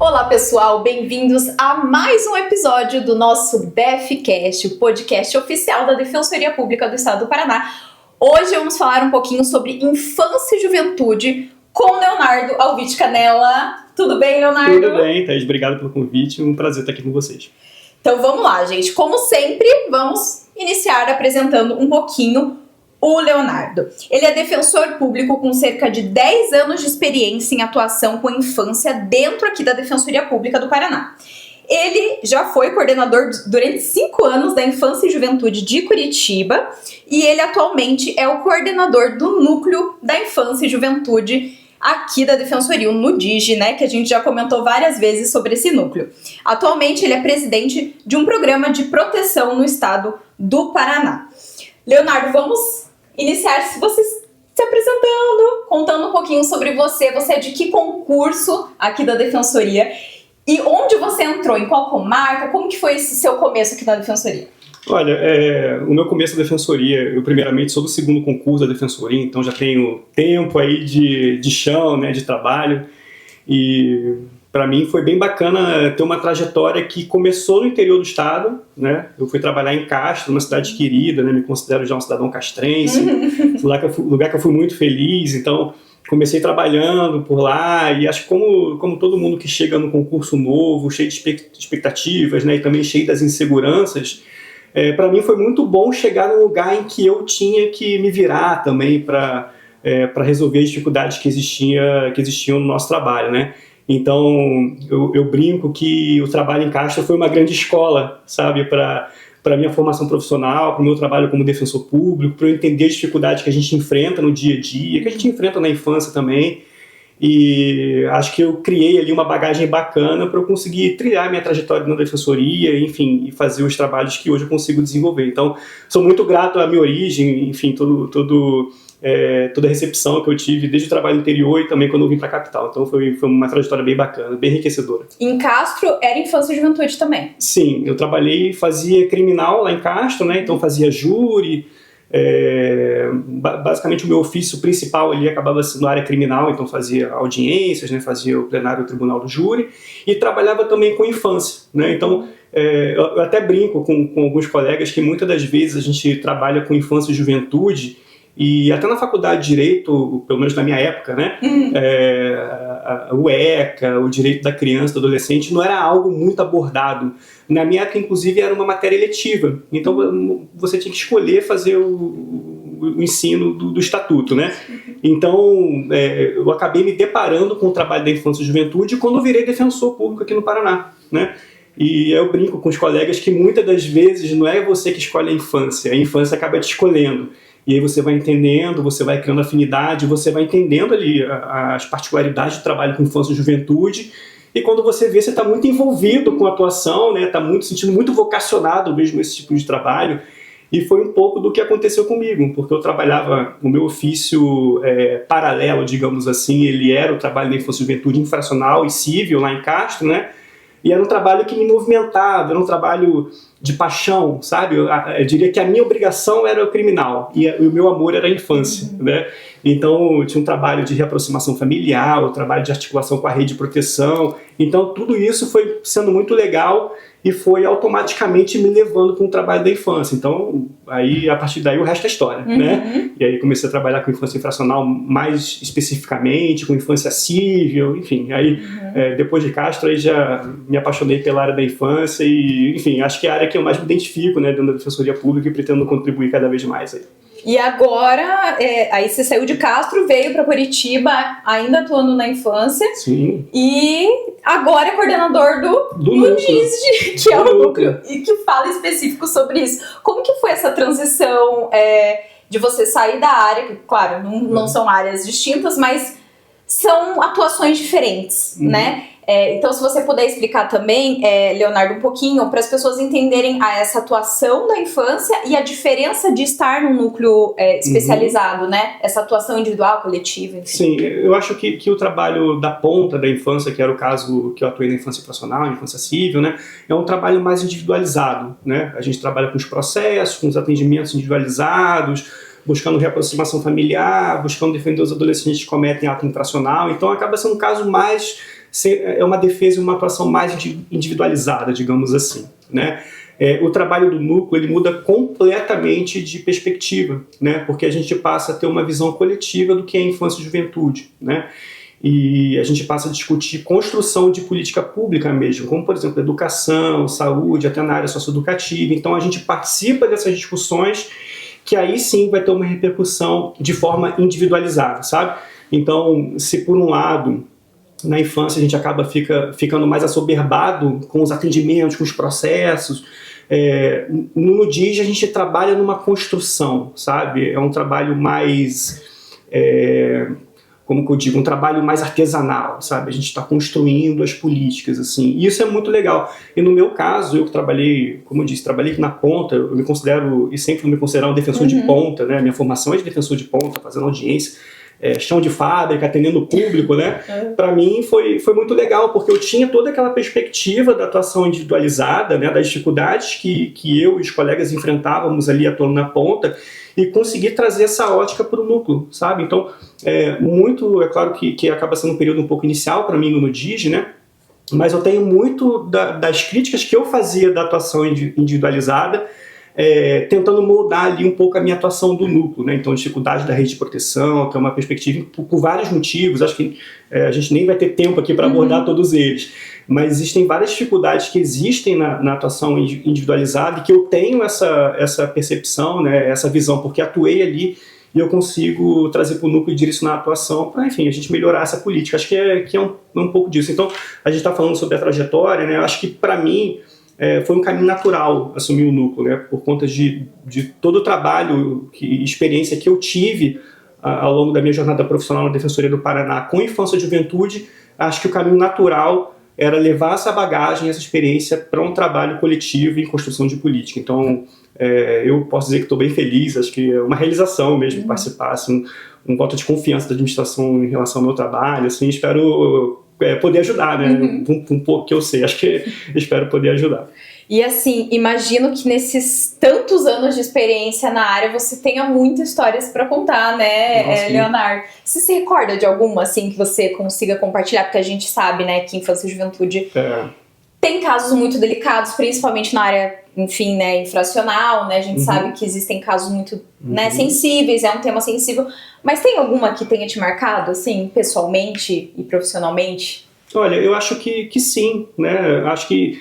Olá pessoal, bem-vindos a mais um episódio do nosso DefCast, o podcast oficial da Defensoria Pública do Estado do Paraná. Hoje vamos falar um pouquinho sobre infância e juventude com Leonardo Alvite Canella. Tudo bem, Leonardo? Tudo bem, Thaís. Obrigado pelo convite. Um prazer estar aqui com vocês. Então vamos lá, gente. Como sempre, vamos iniciar apresentando um pouquinho o Leonardo. Ele é defensor público com cerca de 10 anos de experiência em atuação com infância dentro aqui da Defensoria Pública do Paraná. Ele já foi coordenador durante 5 anos da Infância e Juventude de Curitiba e ele atualmente é o coordenador do Núcleo da Infância e Juventude aqui da Defensoria, o NUDIGE, né, que a gente já comentou várias vezes sobre esse núcleo. Atualmente ele é presidente de um programa de proteção no estado do Paraná. Leonardo, vamos iniciar você se apresentando, contando um pouquinho sobre você. Você é de que concurso aqui da Defensoria? E onde você entrou? Em qual comarca? Como que foi esse seu começo aqui na Defensoria? Olha, o meu começo da Defensoria, eu primeiramente sou do segundo concurso da Defensoria, então já tenho tempo aí de chão, né, de trabalho. E para mim foi bem bacana ter uma trajetória que começou no interior do estado, né? Eu fui trabalhar em Castro, uma cidade querida, né? Me considero já um cidadão castrense, lugar que eu fui muito feliz. Então comecei trabalhando por lá e acho que como todo mundo que chega no concurso novo, cheio de expectativas, né? E também cheio das inseguranças, para mim foi muito bom chegar num lugar em que eu tinha que me virar também para resolver as dificuldades que existiam no nosso trabalho, né? Então, eu brinco que o trabalho em Castro foi uma grande escola, sabe, para a minha formação profissional, para o meu trabalho como defensor público, para eu entender as dificuldades que a gente enfrenta no dia a dia, que a gente enfrenta na infância também. E acho que eu criei ali uma bagagem bacana para eu conseguir trilhar minha trajetória na defensoria, enfim, e fazer os trabalhos que hoje eu consigo desenvolver. Então, sou muito grato à minha origem, enfim, toda a recepção que eu tive desde o trabalho interior e também quando eu vim para a capital. Então foi uma trajetória bem bacana, bem enriquecedora. Em Castro era infância e juventude também? Sim, eu trabalhei, fazia criminal lá em Castro, né? Então fazia júri. Basicamente o meu ofício principal ali acabava sendo na área criminal, então fazia audiências, né? Fazia o plenário do tribunal do júri e trabalhava também com infância, né? Então eu até brinco com alguns colegas que muitas das vezes a gente trabalha com infância e juventude. E até na faculdade de Direito, pelo menos na minha época, né, o ECA, o direito da criança, do adolescente, não era algo muito abordado. Na minha época, inclusive, era uma matéria eletiva. Então, você tinha que escolher fazer o ensino do estatuto, né? Então, eu acabei me deparando com o trabalho da infância e juventude quando eu virei defensor público aqui no Paraná, né? E eu brinco com os colegas que muitas das vezes não é você que escolhe a infância acaba te escolhendo. E aí você vai entendendo, você vai criando afinidade, você vai entendendo ali as particularidades do trabalho com infância e juventude. E quando você vê, você está muito envolvido com a atuação, né? Está sentindo muito vocacionado mesmo esse tipo de trabalho. E foi um pouco do que aconteceu comigo, porque eu trabalhava, o meu ofício paralelo, digamos assim, ele era o trabalho da infância e juventude infracional e civil lá em Castro, né? E era um trabalho que me movimentava, era um trabalho de paixão, sabe? Eu diria que a minha obrigação era o criminal e o meu amor era a infância, né? Então, eu tinha um trabalho de reaproximação familiar, um trabalho de articulação com a rede de proteção. Então, tudo isso foi sendo muito legal e foi automaticamente me levando para um trabalho da infância. Então, aí, a partir daí, o resto é história, né? E aí, comecei a trabalhar com infância infracional mais especificamente, com infância civil, enfim. Aí, depois de Castro, aí já me apaixonei pela área da infância e, enfim, acho que é a área que eu mais me identifico, né, dentro da Defensoria Pública e pretendo contribuir cada vez mais aí. E agora, aí você saiu de Castro, veio para Curitiba, ainda atuando na infância. Sim. E agora é coordenador do NUDIGE, que é o núcleo, e que fala específico sobre isso. Como que foi essa transição de você sair da área, que, claro, não são áreas distintas, mas são atuações diferentes, né? Então, se você puder explicar também, Leonardo, um pouquinho, para as pessoas entenderem essa atuação da infância e a diferença de estar num núcleo especializado, né? Essa atuação individual, coletiva, enfim. Sim, eu acho que o trabalho da ponta da infância, que era o caso que eu atuei na infância profissional, na infância civil, né? É um trabalho mais individualizado, né? A gente trabalha com os processos, com os atendimentos individualizados, buscando reaproximação familiar, buscando defender os adolescentes que cometem ato infracional. Então, acaba sendo um caso mais é uma defesa e uma atuação mais individualizada, digamos assim, né? O trabalho do núcleo, ele muda completamente de perspectiva, né? Porque a gente passa a ter uma visão coletiva do que é infância e juventude, né? E a gente passa a discutir construção de política pública mesmo, como, por exemplo, educação, saúde, até na área socioeducativa. Então, a gente participa dessas discussões que aí sim vai ter uma repercussão de forma individualizada, sabe? Então, se por um lado, na infância, a gente acaba ficando mais assoberbado com os atendimentos, com os processos, no NUDIG a gente trabalha numa construção, sabe? É um trabalho mais, como que eu digo, um trabalho mais artesanal, sabe? A gente está construindo as políticas, assim, e isso é muito legal. E no meu caso, eu que trabalhei, como eu disse, trabalhei na ponta, eu me considero, e sempre vou me considerar um defensor de ponta, né? Minha formação é de defensor de ponta, fazendo audiência, chão de fábrica, atendendo o público, né? Para mim foi muito legal, porque eu tinha toda aquela perspectiva da atuação individualizada, né? Das dificuldades que eu e os colegas enfrentávamos ali atuando na ponta, e conseguir trazer essa ótica para o núcleo, sabe? Então, é claro que acaba sendo um período um pouco inicial para mim no NUDIG, né? Mas eu tenho muito das críticas que eu fazia da atuação individualizada, tentando moldar ali um pouco a minha atuação do núcleo, né? Então, dificuldade da rede de proteção, que é uma perspectiva por vários motivos, acho que a gente nem vai ter tempo aqui para abordar todos eles, mas existem várias dificuldades que existem na atuação individualizada e que eu tenho essa percepção, né? Essa visão, porque atuei ali e eu consigo trazer para o núcleo e direcionar a atuação para, enfim, a gente melhorar essa política. Acho que é um pouco disso. Então, a gente está falando sobre a trajetória, né? Eu acho que, para mim, foi um caminho natural assumir o núcleo, né? Por conta de todo o trabalho e experiência que eu tive ao longo da minha jornada profissional na Defensoria do Paraná com infância e juventude. Acho que o caminho natural era levar essa bagagem, essa experiência para um trabalho coletivo em construção de política. Então, eu posso dizer que estou bem feliz, acho que é uma realização mesmo participar, assim, um voto de confiança da administração em relação ao meu trabalho, assim, espero poder ajudar, né? Um pouco que eu sei, acho que espero poder ajudar. E assim, imagino que nesses tantos anos de experiência na área você tenha muitas histórias para contar, né, Leonardo? Você se recorda de alguma, assim, que você consiga compartilhar? Porque a gente sabe, né, que infância e juventude tem casos muito delicados, principalmente na área, enfim, né, infracional, né? A gente sabe que existem casos muito né, sensíveis, é um tema sensível. Mas tem alguma que tenha te marcado, assim, pessoalmente e profissionalmente? Olha, eu acho que sim, né? Acho que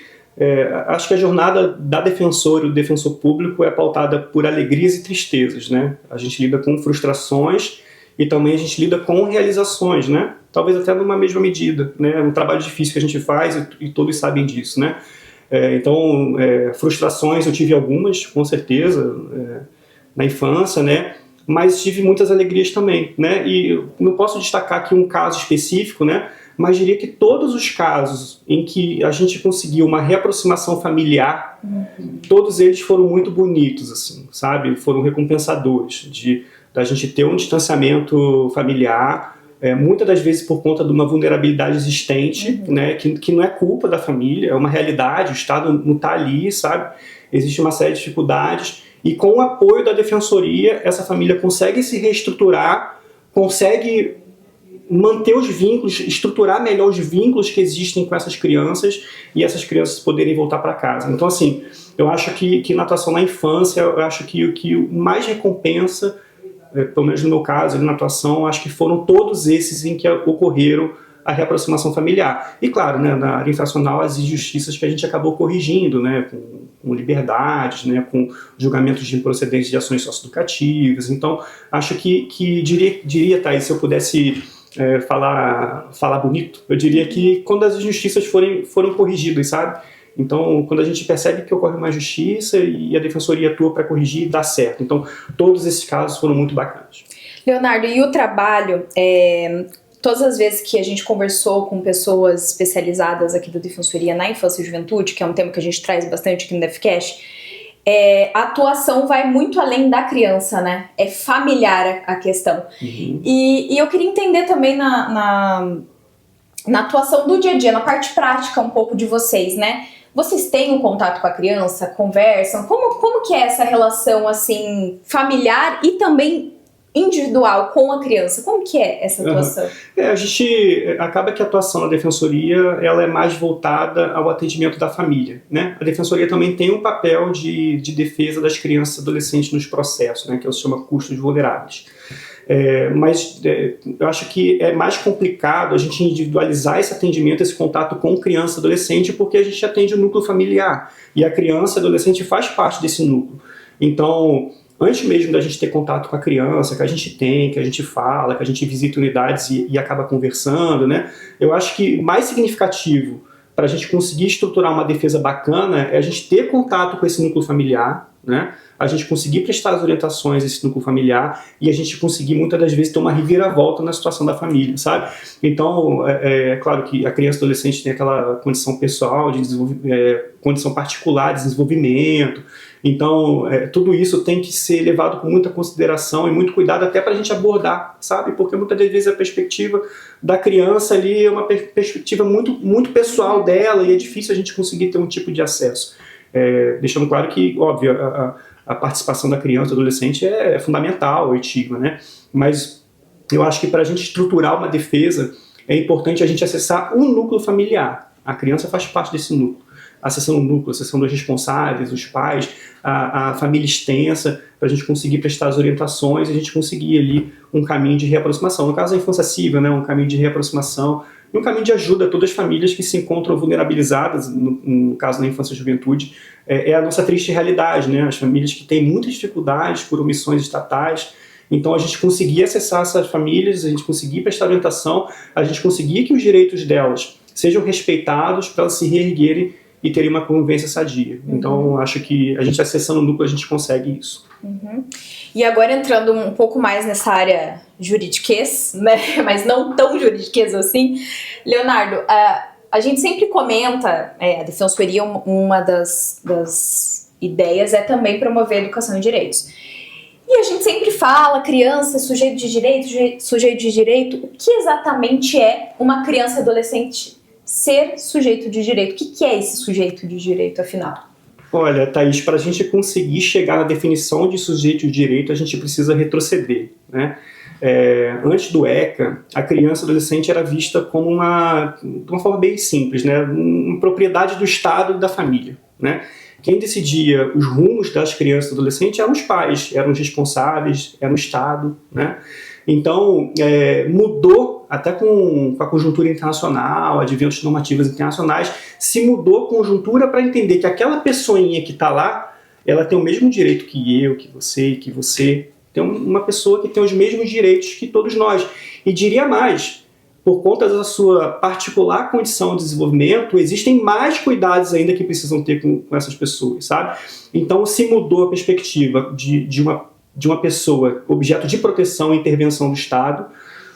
a jornada da defensora e do defensor público é pautada por alegrias e tristezas, né? A gente lida com frustrações e também a gente lida com realizações, né? Talvez até numa mesma medida, né? É um trabalho difícil que a gente faz e todos sabem disso, né? Então, frustrações eu tive algumas, com certeza, na infância, né? Mas tive muitas alegrias também, né? E não posso destacar aqui um caso específico, né? Mas diria que todos os casos em que a gente conseguiu uma reaproximação familiar, todos eles foram muito bonitos, assim, sabe? Foram recompensadores da gente ter um distanciamento familiar, muitas das vezes por conta de uma vulnerabilidade existente, né? Que não é culpa da família, é uma realidade, o Estado não está ali, sabe? Existe uma série de dificuldades e com o apoio da defensoria, essa família consegue se reestruturar, consegue manter os vínculos, estruturar melhor os vínculos que existem com essas crianças e essas crianças poderem voltar para casa. Então, assim, eu acho que na atuação na infância, eu acho que o que mais recompensa, pelo menos no meu caso, na atuação, acho que foram todos esses em que ocorreram a reaproximação familiar. E, claro, né, na área infracional, as injustiças que a gente acabou corrigindo, né, com liberdades, né, com julgamentos de improcedência de ações socioeducativas. Então, acho que diria, Thaís, se eu pudesse falar bonito, eu diria que quando as injustiças foram corrigidas, sabe? Então, quando a gente percebe que ocorre uma justiça e a defensoria atua para corrigir, dá certo. Então, todos esses casos foram muito bacanas. Leonardo, e o trabalho, todas as vezes que a gente conversou com pessoas especializadas aqui da Defensoria na Infância e Juventude, que é um tema que a gente traz bastante aqui no DefCast, a atuação vai muito além da criança, né? É familiar a questão. E eu queria entender também na atuação do dia a dia, na parte prática um pouco de vocês, né? Vocês têm um contato com a criança, conversam? Como que é essa relação, assim, familiar e também individual com a criança. Como que é essa atuação? A gente acaba que a atuação da Defensoria ela é mais voltada ao atendimento da família, né? A Defensoria também tem um papel de defesa das crianças e adolescentes nos processos, né? Que se chama custos vulneráveis. Mas eu acho que é mais complicado a gente individualizar esse atendimento, esse contato com criança e adolescente, porque a gente atende o núcleo familiar e a criança e adolescente faz parte desse núcleo. Então, antes mesmo da gente ter contato com a criança, que a gente fala, que a gente visita unidades e acaba conversando, né? Eu acho que mais significativo para a gente conseguir estruturar uma defesa bacana é a gente ter contato com esse núcleo familiar, né? A gente conseguir prestar as orientações a esse núcleo familiar e a gente conseguir muitas das vezes ter uma reviravolta na situação da família, sabe? Então, é claro que a criança e adolescente tem aquela condição pessoal, condição particular de desenvolvimento. Então, tudo isso tem que ser levado com muita consideração e muito cuidado até para a gente abordar, sabe? Porque muitas das vezes a perspectiva da criança ali é uma perspectiva muito, muito pessoal dela e é difícil a gente conseguir ter um tipo de acesso. Deixando claro que, óbvio, a participação da criança e do adolescente é fundamental, oitiva, né? Mas eu acho que para a gente estruturar uma defesa é importante a gente acessar um núcleo familiar. A criança faz parte desse núcleo. Acessando o núcleo, acessando os responsáveis, os pais, a família extensa, para a gente conseguir prestar as orientações e a gente conseguir ali um caminho de reaproximação. No caso da infância cível, né, um caminho de reaproximação e um caminho de ajuda a todas as famílias que se encontram vulnerabilizadas, no caso da infância e juventude, é a nossa triste realidade, né? As famílias que têm muitas dificuldades por omissões estatais. Então a gente conseguir acessar essas famílias, a gente conseguir prestar orientação, a gente conseguir que os direitos delas sejam respeitados para elas se reerguerem e terem uma convivência sadia. Então, acho que a gente acessando o núcleo, a gente consegue isso. E agora entrando um pouco mais nessa área juridiquês, né? Mas não tão juridiquês assim, Leonardo, a gente sempre comenta, a Defensoria, uma das ideias é também promover educação e direitos. E a gente sempre fala criança, sujeito de direito. O que exatamente é uma criança e adolescente ser sujeito de direito? O que é esse sujeito de direito, afinal? Olha, Thaís, para a gente conseguir chegar na definição de sujeito de direito, a gente precisa retroceder, né? Antes do ECA, a criança e adolescente era vista como de uma forma bem simples, né? Uma propriedade do Estado e da família, né? Quem decidia os rumos das crianças e adolescentes eram os pais, eram os responsáveis, era o Estado, né? Então, mudou, até com a conjuntura internacional, adventos normativas internacionais, se mudou a conjuntura para entender que aquela pessoinha que está lá, ela tem o mesmo direito que eu, que você e que você. Tem uma pessoa que tem os mesmos direitos que todos nós. E diria mais, por conta da sua particular condição de desenvolvimento, existem mais cuidados ainda que precisam ter com essas pessoas, sabe? Então, se mudou a perspectiva de uma pessoa objeto de proteção e intervenção do Estado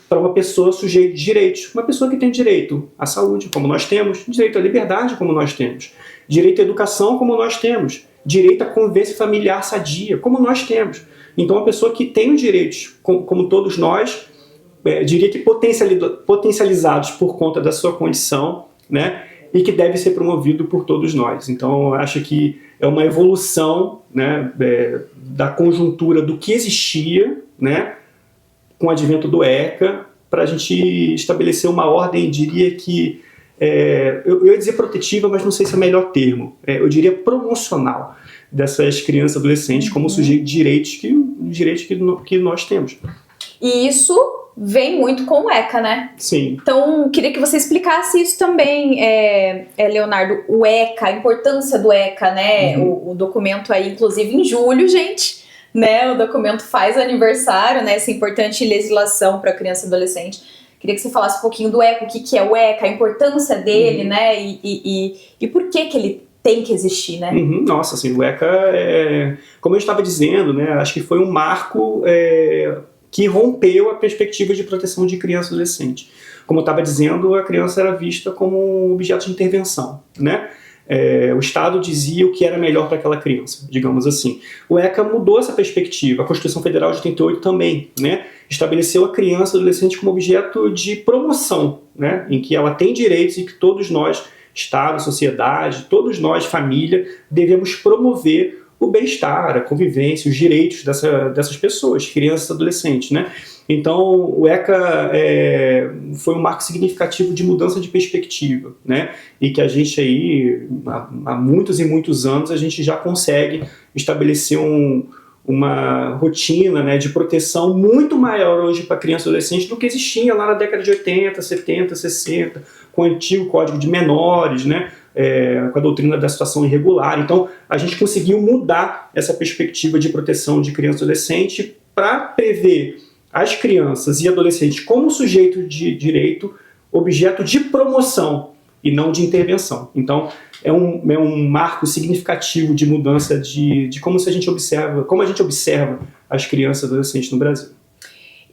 para uma pessoa sujeita de direitos. Uma pessoa que tem direito à saúde, como nós temos, direito à liberdade, como nós temos, direito à educação, como nós temos, direito à convivência familiar sadia, como nós temos. Então, uma pessoa que tem os direitos, como todos nós, diria que potencializados por conta da sua condição, né, e que deve ser promovido por todos nós. Então, eu acho que é uma evolução, né, da conjuntura do que existia, né, com o advento do ECA, para a gente estabelecer uma ordem, diria que, eu ia dizer protetiva, mas não sei se é o melhor termo, eu diria promocional dessas crianças e adolescentes como sujeito de direitos que nós temos. E isso vem muito com o ECA, né? Sim. Então, queria que você explicasse isso também, Leonardo, o ECA, a importância do ECA, né? O documento aí, inclusive em julho, gente, né? O documento faz aniversário, né? Essa importante legislação para criança e adolescente. Queria que você falasse um pouquinho do ECA, o que é o ECA, a importância dele, né? E por que ele tem que existir, né? Nossa, assim, o ECA, como eu estava dizendo, né? Acho que foi um marco que rompeu a perspectiva de proteção de criança e adolescente. Como eu estava dizendo, a criança era vista como um objeto de intervenção, né? O Estado dizia o que era melhor para aquela criança, digamos assim. O ECA mudou essa perspectiva, a Constituição Federal de 88 também, né? Estabeleceu a criança e adolescente como objeto de promoção, né? Em que ela tem direitos e que todos nós, Estado, sociedade, todos nós, família, devemos promover o bem-estar, a convivência, os direitos dessas pessoas, crianças e adolescentes, né? Então, o ECA foi um marco significativo de mudança de perspectiva, né? E que a gente aí, há muitos e muitos anos, a gente já consegue estabelecer uma rotina, né, de proteção muito maior hoje para criança e adolescente do que existia lá na década de 80, 70, 60, com o antigo Código de Menores, né? Com a doutrina da situação irregular. Então, a gente conseguiu mudar essa perspectiva de proteção de criança e adolescente para prever as crianças e adolescentes como sujeito de direito, objeto de promoção e não de intervenção. Então, é um marco significativo de mudança de como a gente observa as crianças e adolescentes no Brasil.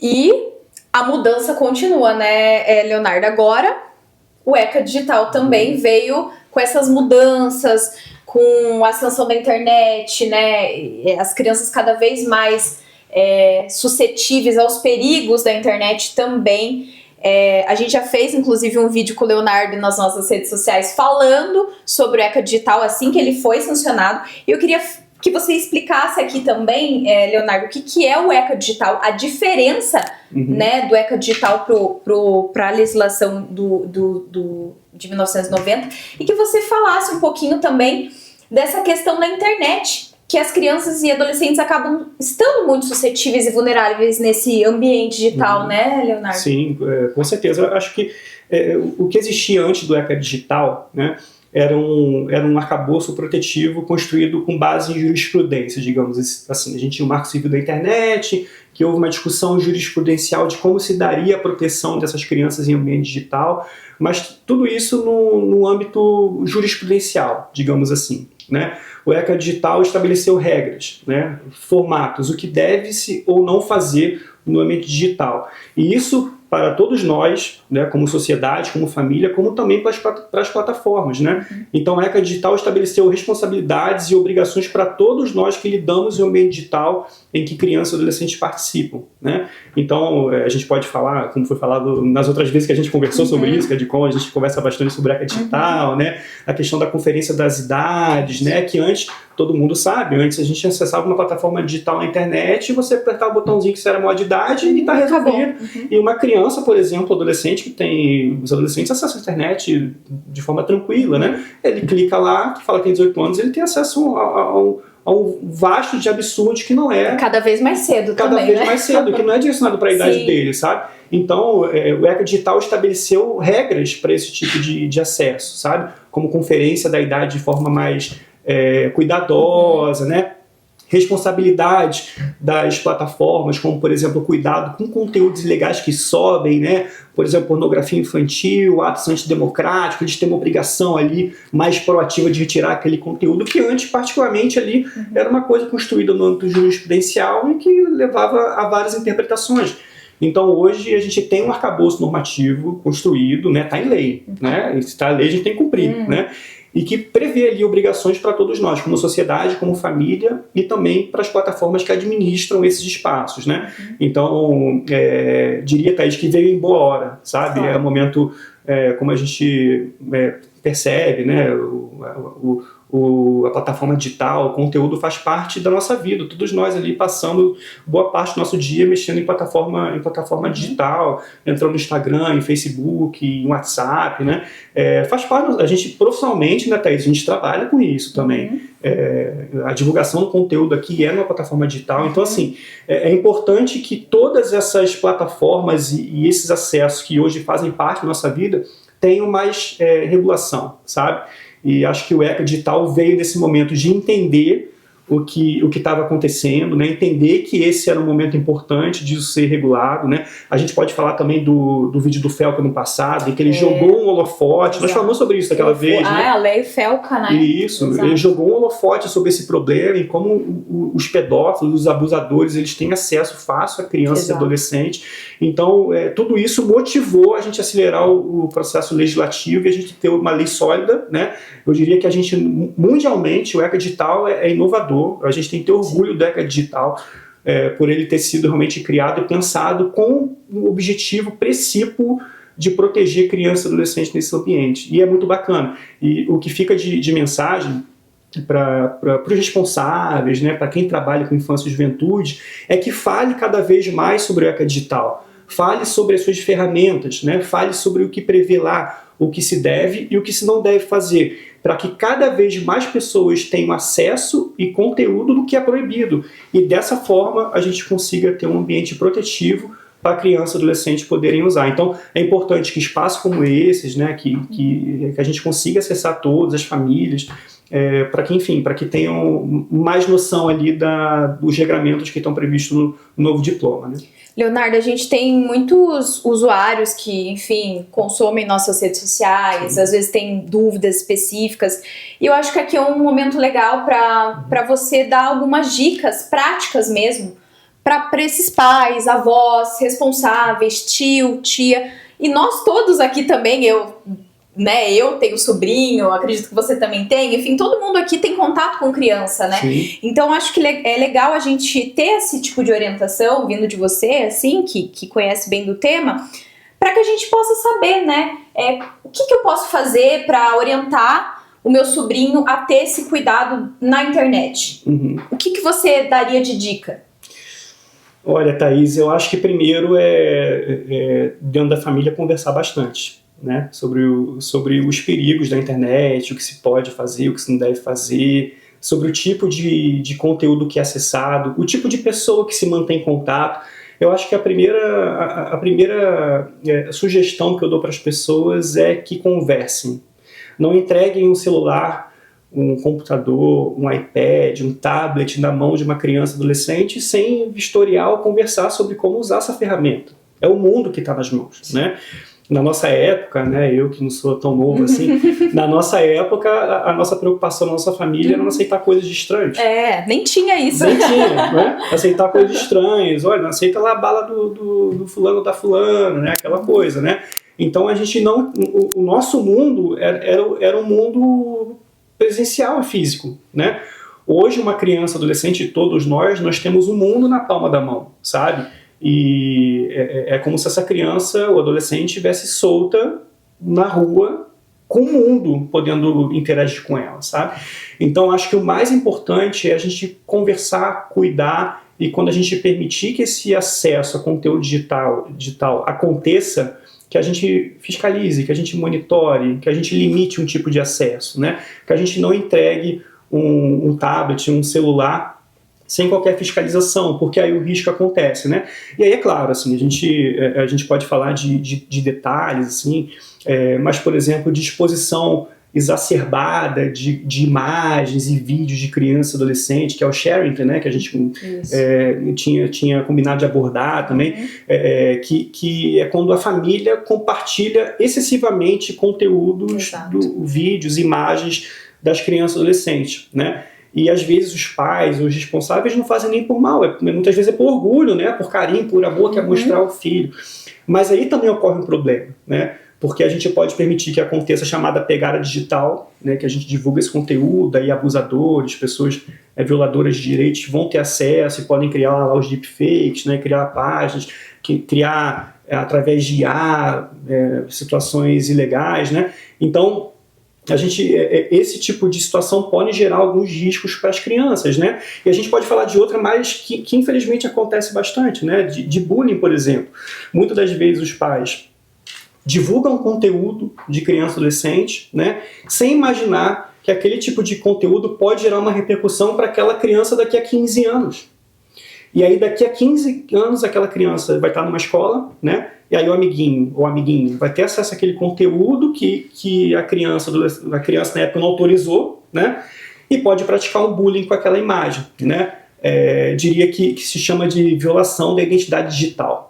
E a mudança continua, né, Leonardo? Agora, o ECA Digital também veio com essas mudanças, com a ascensão da internet, né? As crianças cada vez mais suscetíveis aos perigos da internet também. A gente já fez, inclusive, um vídeo com o Leonardo nas nossas redes sociais falando sobre o ECA Digital assim que ele foi sancionado. E eu queria que você explicasse aqui também, Leonardo, o que é o ECA Digital, a diferença né, do ECA Digital para a legislação de 1990, e que você falasse um pouquinho também dessa questão da internet, que as crianças e adolescentes acabam estando muito suscetíveis e vulneráveis nesse ambiente digital, né, Leonardo? Sim, com certeza. Eu acho que o que existia antes do ECA Digital, né, era um arcabouço protetivo construído com base em jurisprudência, digamos assim. A gente tinha o Marco Civil da Internet, que houve uma discussão jurisprudencial de como se daria a proteção dessas crianças em ambiente digital, mas tudo isso no âmbito jurisprudencial, digamos assim, né? O ECA Digital estabeleceu regras, né, formatos, o que deve-se ou não fazer no ambiente digital. E isso para todos nós, né, como sociedade, como família, como também para as plataformas, né? Então, o ECA Digital estabeleceu responsabilidades e obrigações para todos nós que lidamos em um ambiente digital em que crianças e adolescentes participam, né? Então, a gente pode falar, como foi falado nas outras vezes que a gente conversou sobre isso, que é de como a gente conversa bastante sobre o ECA Digital, né? A questão da conferência das idades, né? Que antes, todo mundo sabe, antes a gente acessava uma plataforma digital na internet e você apertava o botãozinho que você era maior de idade e está resolvido. E uma criança, por exemplo, adolescente, que tem... Os adolescentes acessam a internet de forma tranquila, né? Ele clica lá, fala que tem 18 anos, ele tem acesso a um vasto de absurdos que não é... Cada vez mais cedo cada também, vez né? mais cedo, que não é direcionado para a idade Sim. dele, sabe? Então, o ECA Digital estabeleceu regras para esse tipo de acesso, sabe? Como conferência da idade de forma mais cuidadosa, né? Responsabilidade das plataformas, como, por exemplo, cuidado com conteúdos ilegais que sobem, né? Por exemplo, pornografia infantil, atos antidemocráticos, eles têm uma obrigação ali mais proativa de retirar aquele conteúdo que antes, particularmente, ali era uma coisa construída no âmbito jurisprudencial e que levava a várias interpretações. Então, hoje, a gente tem um arcabouço normativo construído, né? Está em lei, né? Se está em lei, a gente tem que cumprir, né? E que prevê ali obrigações para todos nós, como sociedade, como família, e também para as plataformas que administram esses espaços, né? Então, diria, Thaís, que veio em boa hora, sabe? É um momento, como a gente percebe, né? A plataforma digital, o conteúdo faz parte da nossa vida. Todos nós ali passamos boa parte do nosso dia mexendo em plataforma digital, entrando no Instagram, em Facebook, em WhatsApp, né? Faz parte, a gente profissionalmente, né, Thaís, a gente trabalha com isso também. A divulgação do conteúdo aqui numa plataforma digital. Então, assim, é importante que todas essas plataformas e esses acessos que hoje fazem parte da nossa vida tenham mais regulação, sabe? E acho que o ECA Digital veio nesse momento de entender o que estava acontecendo, né? Entender que esse era um momento importante de ser regulado, né? A gente pode falar também do vídeo do Felca no passado, em que ele jogou um holofote. Exato. Nós falamos sobre isso daquela vez, né? A lei Felca, né? Isso, exato. Ele jogou um holofote sobre esse problema e como os pedófilos, os abusadores, eles têm acesso fácil a crianças exato. E adolescentes. Então, tudo isso motivou a gente a acelerar o processo legislativo e a gente ter uma lei sólida, né? Eu diria que a gente, mundialmente, o ECA Digital é inovador. A gente tem que ter orgulho do ECA Digital por ele ter sido realmente criado e pensado com o objetivo precípuo de proteger crianças e adolescentes nesse ambiente. E é muito bacana. E o que fica de mensagem para os responsáveis, né, para quem trabalha com infância e juventude, é que fale cada vez mais sobre o ECA digital, fale sobre as suas ferramentas, né, fale sobre o que prevê lá, o que se deve e o que se não deve fazer, para que cada vez mais pessoas tenham acesso e conteúdo do que é proibido. E dessa forma a gente consiga ter um ambiente protetivo para criança e adolescente poderem usar. Então é importante que espaços como esses, né, que a gente consiga acessar todas as famílias, para que, enfim, para que tenham mais noção ali dos regramentos que estão previstos no novo diploma, né? Leonardo, a gente tem muitos usuários que, enfim, consomem nossas redes sociais, às vezes tem dúvidas específicas, e eu acho que aqui é um momento legal para você dar algumas dicas práticas mesmo para esses pais, avós, responsáveis, tio, tia, e nós todos aqui também, eu tenho sobrinho, acredito que você também tem, enfim, todo mundo aqui tem contato com criança, né? Sim. Então acho que é legal a gente ter esse tipo de orientação vindo de você, assim, que conhece bem do tema, para que a gente possa saber, né, o que eu posso fazer para orientar o meu sobrinho a ter esse cuidado na internet. Uhum. O que você daria de dica? Olha, Thaís, eu acho que primeiro dentro da família conversar bastante, né, sobre os perigos da internet, o que se pode fazer, o que se não deve fazer, sobre o tipo de conteúdo que é acessado, o tipo de pessoa que se mantém em contato. Eu acho que a primeira sugestão que eu dou para as pessoas é que conversem. Não entreguem um celular, um computador, um iPad, um tablet na mão de uma criança ou adolescente sem vistoriar ou conversar sobre como usar essa ferramenta. É o mundo que está nas mãos, né? Na nossa época, né, eu que não sou tão novo assim, na nossa época, a nossa preocupação na nossa família era não aceitar coisas de estranhos. Nem tinha isso. Nem tinha, né? Aceitar coisas estranhas, olha, não aceita lá a bala do fulano da fulana, né, aquela coisa, né? Então a gente não, o nosso mundo era um mundo presencial e físico, né? Hoje uma criança, adolescente, todos nós temos o mundo na palma da mão, sabe? E é como se essa criança ou adolescente estivesse solta na rua com o mundo, podendo interagir com ela, sabe? Então acho que o mais importante é a gente conversar, cuidar, e quando a gente permitir que esse acesso a conteúdo digital aconteça, que a gente fiscalize, que a gente monitore, que a gente limite um tipo de acesso, né? Que a gente não entregue um tablet, um celular sem qualquer fiscalização, porque aí o risco acontece, né? E aí, é claro, assim, a gente pode falar de detalhes, assim, mas, por exemplo, de exposição exacerbada de imagens e vídeos de criança e adolescente, que é o sharing, né, que a gente tinha combinado de abordar também, que é quando a família compartilha excessivamente conteúdos, vídeos, imagens das crianças e adolescentes, né? E às vezes os pais, os responsáveis não fazem nem por mal, muitas vezes é por orgulho, né? Por carinho, por amor, quer mostrar o filho. Mas aí também ocorre um problema, né? Porque a gente pode permitir que aconteça a chamada pegada digital, né? Que a gente divulga esse conteúdo, aí abusadores, pessoas violadoras de direitos vão ter acesso e podem criar lá os deepfakes, né? Criar páginas, criar através de IA situações ilegais, né? Então esse tipo de situação pode gerar alguns riscos para as crianças, né? E a gente pode falar de outra, mas que infelizmente acontece bastante, né? De bullying, por exemplo. Muitas das vezes os pais divulgam conteúdo de criança e adolescente, né? Sem imaginar que aquele tipo de conteúdo pode gerar uma repercussão para aquela criança daqui a 15 anos. E aí daqui a 15 anos aquela criança vai estar numa escola, né? E aí o amiguinho ou amiguinho vai ter acesso àquele conteúdo que a criança na época não autorizou, né? E pode praticar um bullying com aquela imagem, né? Diria que se chama de violação da identidade digital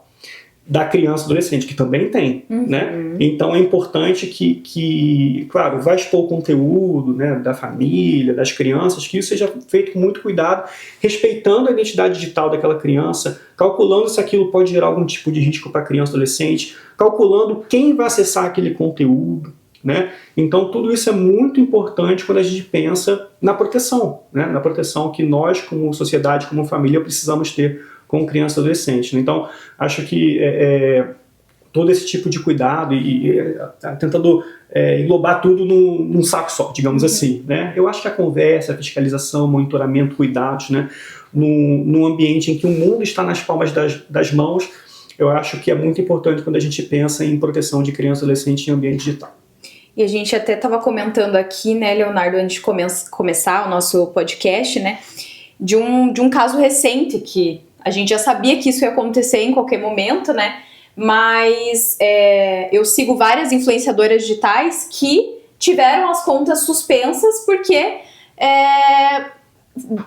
da criança e adolescente, que também tem, né? Então é importante que, claro, vai expor o conteúdo, né, da família, das crianças, que isso seja feito com muito cuidado, respeitando a identidade digital daquela criança, calculando se aquilo pode gerar algum tipo de risco para a criança e adolescente, calculando quem vai acessar aquele conteúdo, né? Então tudo isso é muito importante quando a gente pensa na proteção, né? Na proteção que nós, como sociedade, como família, precisamos ter com criança e adolescente. Então, acho que todo esse tipo de cuidado e tentando englobar tudo num saco só, digamos assim, né? Eu acho que a conversa, a fiscalização, monitoramento, cuidados, né? Num ambiente em que o mundo está nas palmas das mãos, eu acho que é muito importante quando a gente pensa em proteção de criança e adolescente em ambiente digital. E a gente até estava comentando aqui, né, Leonardo, antes de começar o nosso podcast, né, de um caso recente que a gente já sabia que isso ia acontecer em qualquer momento, né, mas eu sigo várias influenciadoras digitais que tiveram as contas suspensas porque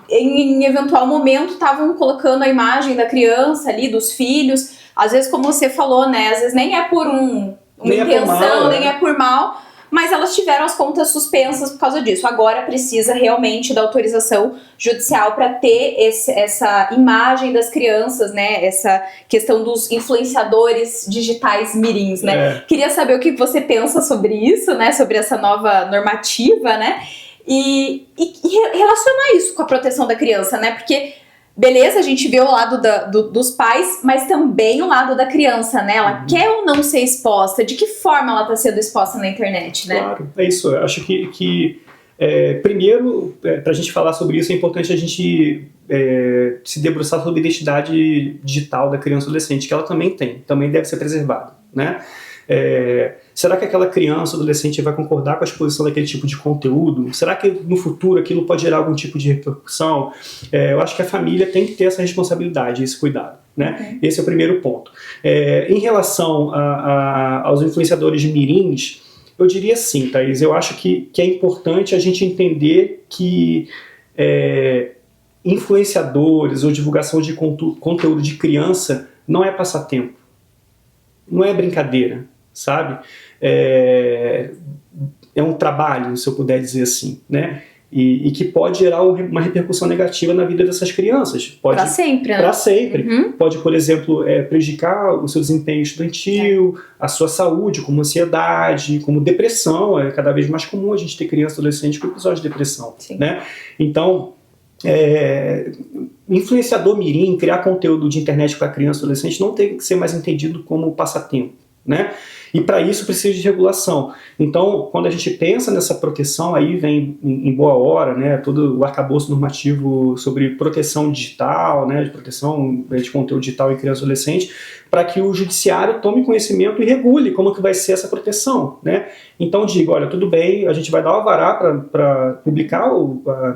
em eventual momento estavam colocando a imagem da criança ali, dos filhos, às vezes como você falou, né, às vezes nem é por uma intenção, nem é por mal, mas elas tiveram as contas suspensas por causa disso. Agora precisa realmente da autorização judicial para ter essa imagem das crianças, né? Essa questão dos influenciadores digitais mirins, né? Queria saber o que você pensa sobre isso, né? Sobre essa nova normativa, né? E relacionar isso com a proteção da criança, né? Porque beleza, a gente vê o lado dos pais, mas também o lado da criança, né? Ela quer ou não ser exposta? De que forma ela está sendo exposta na internet, né? Claro, é isso. Eu acho que primeiro, para a gente falar sobre isso, é importante a gente se debruçar sobre a identidade digital da criança e adolescente, que ela também deve ser preservada, né? Será que aquela criança ou adolescente vai concordar com a exposição daquele tipo de conteúdo? Será que no futuro aquilo pode gerar algum tipo de repercussão? Eu acho que a família tem que ter essa responsabilidade, esse cuidado, né? Esse é o primeiro ponto. Em relação aos influenciadores mirins, eu diria assim, Thaís, eu acho que é importante a gente entender que influenciadores ou divulgação de conteúdo de criança não é passatempo, não é brincadeira, sabe? É um trabalho, se eu puder dizer assim, né? E que pode gerar uma repercussão negativa na vida dessas crianças. Para sempre, né? Para sempre. Pode, por exemplo, prejudicar o seu desempenho estudantil, a sua saúde, como ansiedade, como depressão. É cada vez mais comum a gente ter criança e adolescente com episódio de depressão, né? Então, influenciador mirim, criar conteúdo de internet para criança e adolescente não tem que ser mais entendido como passatempo, né? E para isso precisa de regulação. Então, quando a gente pensa nessa proteção, aí vem em boa hora, né, todo o arcabouço normativo sobre proteção digital, né, de proteção de conteúdo digital em criança e adolescente, para que o judiciário tome conhecimento e regule como que vai ser essa proteção, né? Então diga, olha, tudo bem, a gente vai dar o alvará para publicar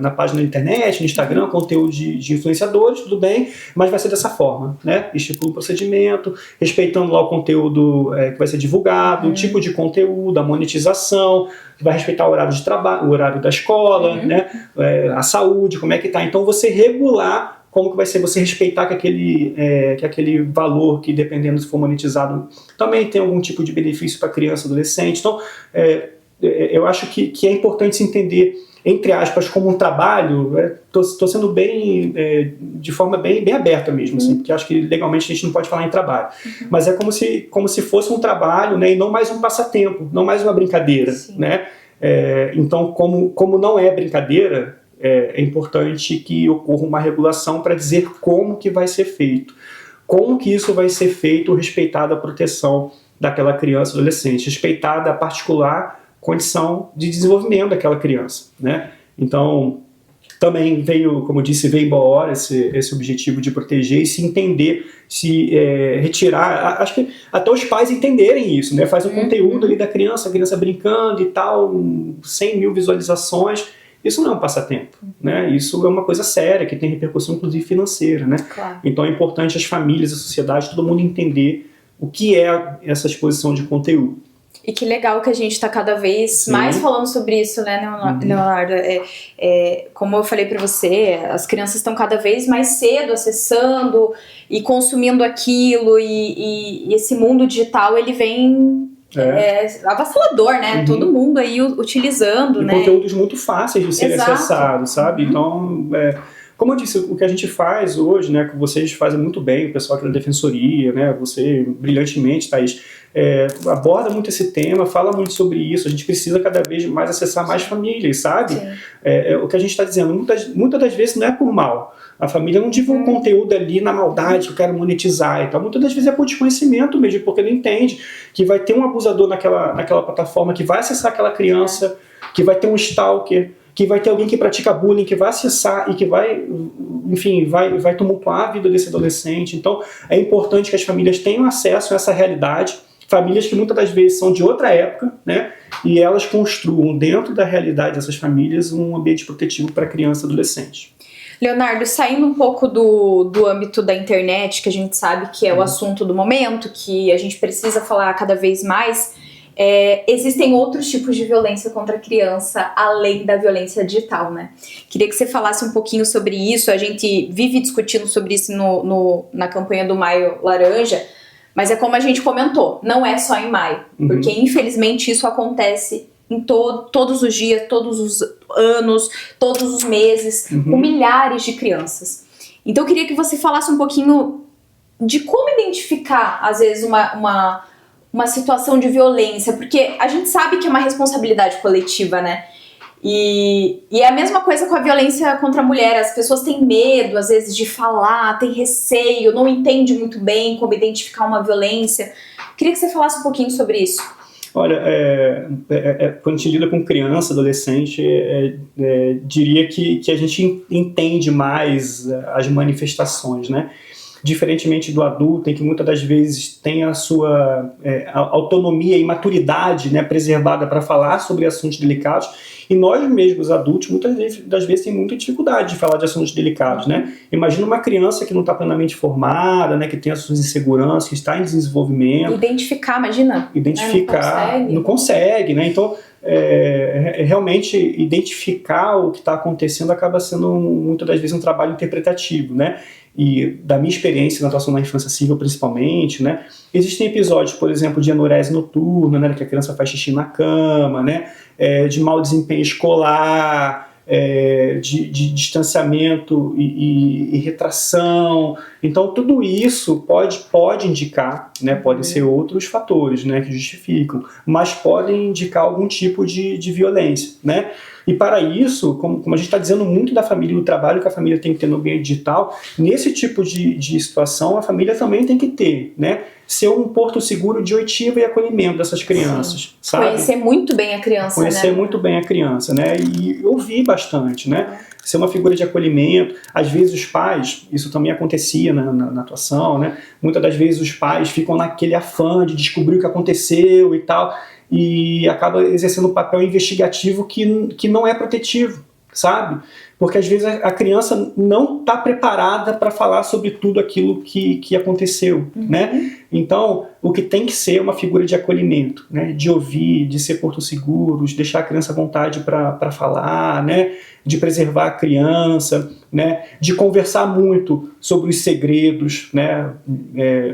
na página da internet, no Instagram, conteúdo de influenciadores, tudo bem, mas vai ser dessa forma, né? Estipula um procedimento, respeitando lá o conteúdo que vai ser divulgado, o tipo de conteúdo, a monetização, vai respeitar o horário de trabalho, o horário da escola, né? A saúde, como é que tá. Então você regular como que vai ser você respeitar que aquele valor, que dependendo se for monetizado, também tem algum tipo de benefício para criança e adolescente. Então, eu acho que é importante se entender, entre aspas, como um trabalho. Estou sendo bem, de forma bem aberta mesmo, assim, porque acho que legalmente a gente não pode falar em trabalho. Mas é como se fosse um trabalho, né, e não mais um passatempo, não mais uma brincadeira. Né? Então, como não é brincadeira, é importante que ocorra uma regulação para dizer como que vai ser feito. Como que isso vai ser feito, respeitada a proteção daquela criança ou adolescente, respeitada a particular condição de desenvolvimento daquela criança, né? Então, também veio, como eu disse, veio em boa hora esse objetivo de proteger e se entender, se retirar, acho que até os pais entenderem isso, né? Faz um conteúdo ali da criança, a criança brincando e tal, 100 mil visualizações. Isso não é um passatempo, né? Isso é uma coisa séria, que tem repercussão inclusive financeira, né? Claro. Então é importante as famílias, a sociedade, todo mundo entender o que é essa exposição de conteúdo. E que legal que a gente está cada vez mais falando sobre isso, né, Leonardo? Como eu falei para você, as crianças estão cada vez mais cedo acessando e consumindo aquilo, e esse mundo digital, ele vem... avassalador, né? Todo mundo aí utilizando, e né? conteúdos muito fáceis de serem acessados, sabe? Então, Como eu disse, o que a gente faz hoje, né, que vocês fazem muito bem, o pessoal aqui da Defensoria, né, você brilhantemente, Thaís, aborda muito esse tema, fala muito sobre isso. A gente precisa cada vez mais acessar mais famílias, sabe? O que a gente está dizendo, muitas das vezes não é por mal. A família não divulga conteúdo ali na maldade, que eu quero monetizar e tal. Muitas das vezes é por desconhecimento mesmo, porque não entende que vai ter um abusador naquela plataforma, que vai acessar aquela criança, que vai ter um stalker, que vai ter alguém que pratica bullying, que vai acessar e que vai, enfim, vai tumultuar a vida desse adolescente. Então, é importante que as famílias tenham acesso a essa realidade, famílias que muitas das vezes são de outra época, né? E elas construam dentro da realidade dessas famílias um ambiente protetivo para criança e adolescente. Leonardo, saindo um pouco do âmbito da internet, que a gente sabe que é o assunto do momento, que a gente precisa falar cada vez mais, existem outros tipos de violência contra a criança, além da violência digital, né? Queria que você falasse um pouquinho sobre isso. A gente vive discutindo sobre isso na campanha do Maio Laranja, mas é como a gente comentou, não é só em maio, porque infelizmente isso acontece em todos os dias, todos os anos, todos os meses, com milhares de crianças. Então eu queria que você falasse um pouquinho de como identificar, às vezes, uma situação de violência, porque a gente sabe que é uma responsabilidade coletiva, né? E é a mesma coisa com a violência contra a mulher. As pessoas têm medo, às vezes, de falar, têm receio, não entendem muito bem como identificar uma violência. Queria que você falasse um pouquinho sobre isso. Olha, quando a gente lida com criança, adolescente, diria que a gente entende mais as manifestações, né? Diferentemente do adulto, em que muitas das vezes tem a sua autonomia e maturidade, né, preservada para falar sobre assuntos delicados, e nós mesmos, adultos, muitas das vezes tem muita dificuldade de falar de assuntos delicados, né? Imagina uma criança que não está plenamente formada, né, que tem as suas inseguranças, que está em desenvolvimento. Identificar, imagina. Identificar, não consegue, né? Então, realmente, identificar o que está acontecendo acaba sendo, muitas das vezes, um trabalho interpretativo, né? E da minha experiência na atuação na infância civil, principalmente, né? Existem episódios, por exemplo, de enurese noturna, né? Que a criança faz xixi na cama, né? De mau desempenho escolar, de distanciamento e retração. Então, tudo isso pode indicar, né? Podem ser outros fatores, né, que justificam, mas podem indicar algum tipo de violência, né? E para isso, como a gente está dizendo muito da família e do trabalho que a família tem que ter no ambiente digital, nesse tipo de situação, a família também tem que ter, né? Ser um porto seguro de oitiva e acolhimento dessas crianças, sabe? Conhecer muito bem a criança, Conhecer muito bem a criança, né? E ouvir bastante, né? Ser uma figura de acolhimento. Às vezes os pais, isso também acontecia na atuação, né? Muitas das vezes os pais ficam naquele afã de descobrir o que aconteceu e tal, e acaba exercendo um papel investigativo que não é protetivo, sabe? Porque às vezes a criança não está preparada para falar sobre tudo aquilo que aconteceu, né? Então, o que tem que ser uma figura de acolhimento, né? De ouvir, de ser porto seguro, de deixar a criança à vontade para falar, né? De preservar a criança, né? De conversar muito sobre os segredos, né?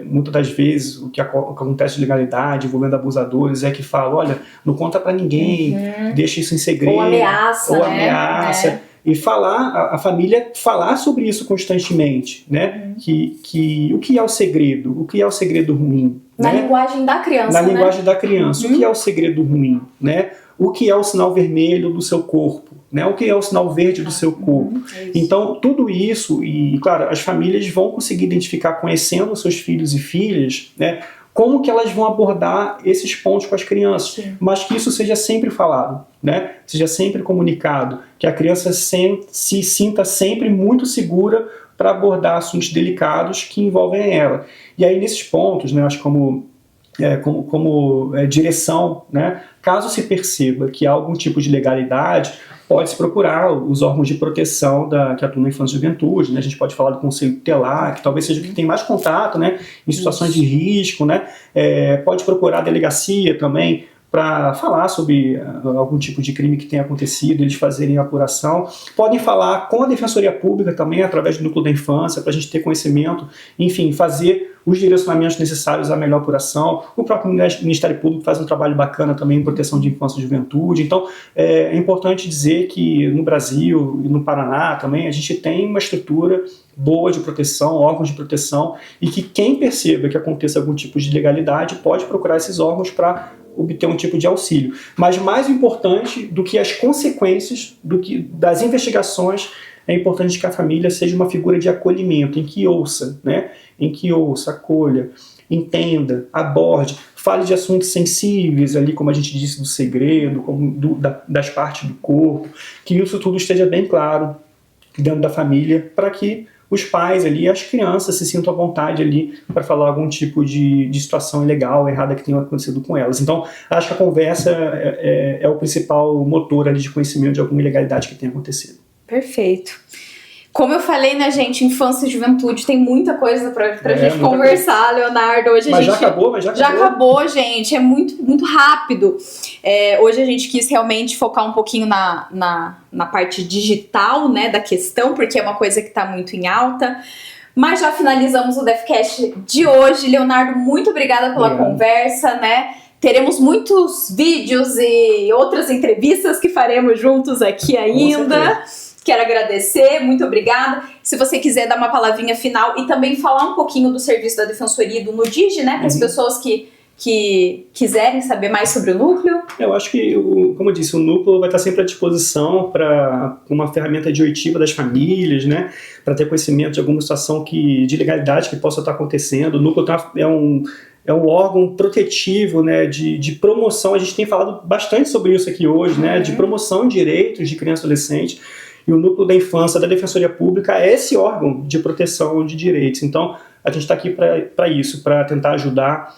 Muitas das vezes o que acontece de legalidade envolvendo abusadores é que fala, olha, não conta para ninguém, deixa isso em segredo. Ou ameaça, ou ameaça. E a família falar sobre isso constantemente, né? Que o que é o segredo? O que é o segredo ruim? Na linguagem da criança, Na linguagem da criança. O que é o segredo ruim, né? O que é o sinal vermelho do seu corpo, né? O que é o sinal verde do seu corpo. Então, tudo isso, e claro, as famílias vão conseguir identificar, conhecendo seus filhos e filhas, né? Como que elas vão abordar esses pontos com as crianças, mas que isso seja sempre falado, né? Seja sempre comunicado, que a criança se sinta sempre muito segura para abordar assuntos delicados que envolvem ela. E aí nesses pontos, né, acho como direção, né, caso se perceba que há algum tipo de legalidade, pode-se procurar os órgãos de proteção que atuam na infância e juventude, né? A gente pode falar do Conselho Tutelar, que talvez seja o que tem mais contato, né, em situações de risco, né? Pode procurar a delegacia também, para falar sobre algum tipo de crime que tenha acontecido, eles fazerem a apuração. Podem falar com a Defensoria Pública também, através do Núcleo da Infância, para a gente ter conhecimento, enfim, fazer os direcionamentos necessários à melhor apuração. O próprio Ministério Público faz um trabalho bacana também em proteção de infância e juventude. Então, é importante dizer que no Brasil e no Paraná também a gente tem uma estrutura boa de proteção, órgãos de proteção, e que quem perceba que aconteça algum tipo de ilegalidade pode procurar esses órgãos para obter um tipo de auxílio. Mas mais importante do que as consequências das investigações, é importante que a família seja uma figura de acolhimento, em que ouça, né? Em que ouça, acolha, entenda, aborde, fale de assuntos sensíveis, ali como a gente disse, do segredo, como das partes do corpo, que isso tudo esteja bem claro dentro da família, para que os pais ali, as crianças se sintam à vontade ali para falar algum tipo de situação ilegal, errada que tenha acontecido com elas. Então, acho que a conversa é o principal motor ali de conhecimento de alguma ilegalidade que tenha acontecido. Perfeito. Como eu falei, né, gente, infância e juventude tem muita coisa pra gente conversar, Leonardo. Hoje já acabou. Já acabou, gente. É muito, muito rápido. Hoje a gente quis realmente focar um pouquinho na parte digital, né, da questão, porque é uma coisa que tá muito em alta. Mas já finalizamos o DefCast de hoje. Leonardo, muito obrigada pela conversa, né? Teremos muitos vídeos e outras entrevistas que faremos juntos aqui ainda. Quero agradecer, muito obrigada. Se você quiser dar uma palavrinha final e também falar um pouquinho do serviço da Defensoria e do NUDIG, né, para as pessoas que quiserem saber mais sobre o núcleo. Eu acho que, como eu disse, o núcleo vai estar sempre à disposição para uma ferramenta de oitiva das famílias, né, para ter conhecimento de alguma situação de ilegalidade que possa estar acontecendo. O núcleo é um órgão protetivo, né, de promoção. A gente tem falado bastante sobre isso aqui hoje, né, de promoção de direitos de criança e adolescente. E o Núcleo da Infância da Defensoria Pública é esse órgão de proteção de direitos. Então, a gente está aqui para isso, para tentar ajudar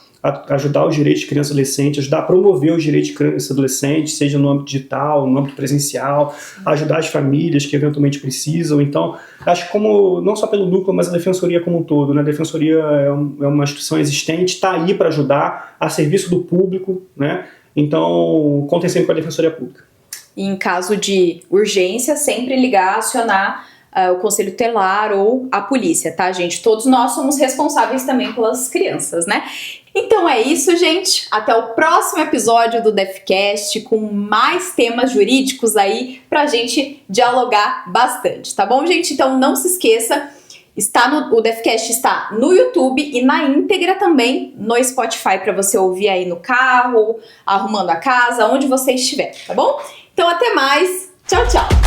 os direitos de criança e adolescente, ajudar a promover os direitos de criança e adolescente, seja no âmbito digital, no âmbito presencial, ajudar as famílias que eventualmente precisam. Então, acho que como, não só pelo núcleo, mas a Defensoria como um todo, né? A Defensoria é uma instituição existente, está aí para ajudar, a serviço do público, né? Então, contem sempre com a Defensoria Pública. E em caso de urgência, sempre ligar, acionar o Conselho Tutelar ou a polícia, tá, gente? Todos nós somos responsáveis também pelas crianças, né? Então é isso, gente. Até o próximo episódio do DefCast com mais temas jurídicos aí pra gente dialogar bastante, tá bom, gente? Então não se esqueça, o DefCast está no YouTube e na íntegra também no Spotify para você ouvir aí no carro, arrumando a casa, onde você estiver, tá bom? Então até mais. Tchau, tchau.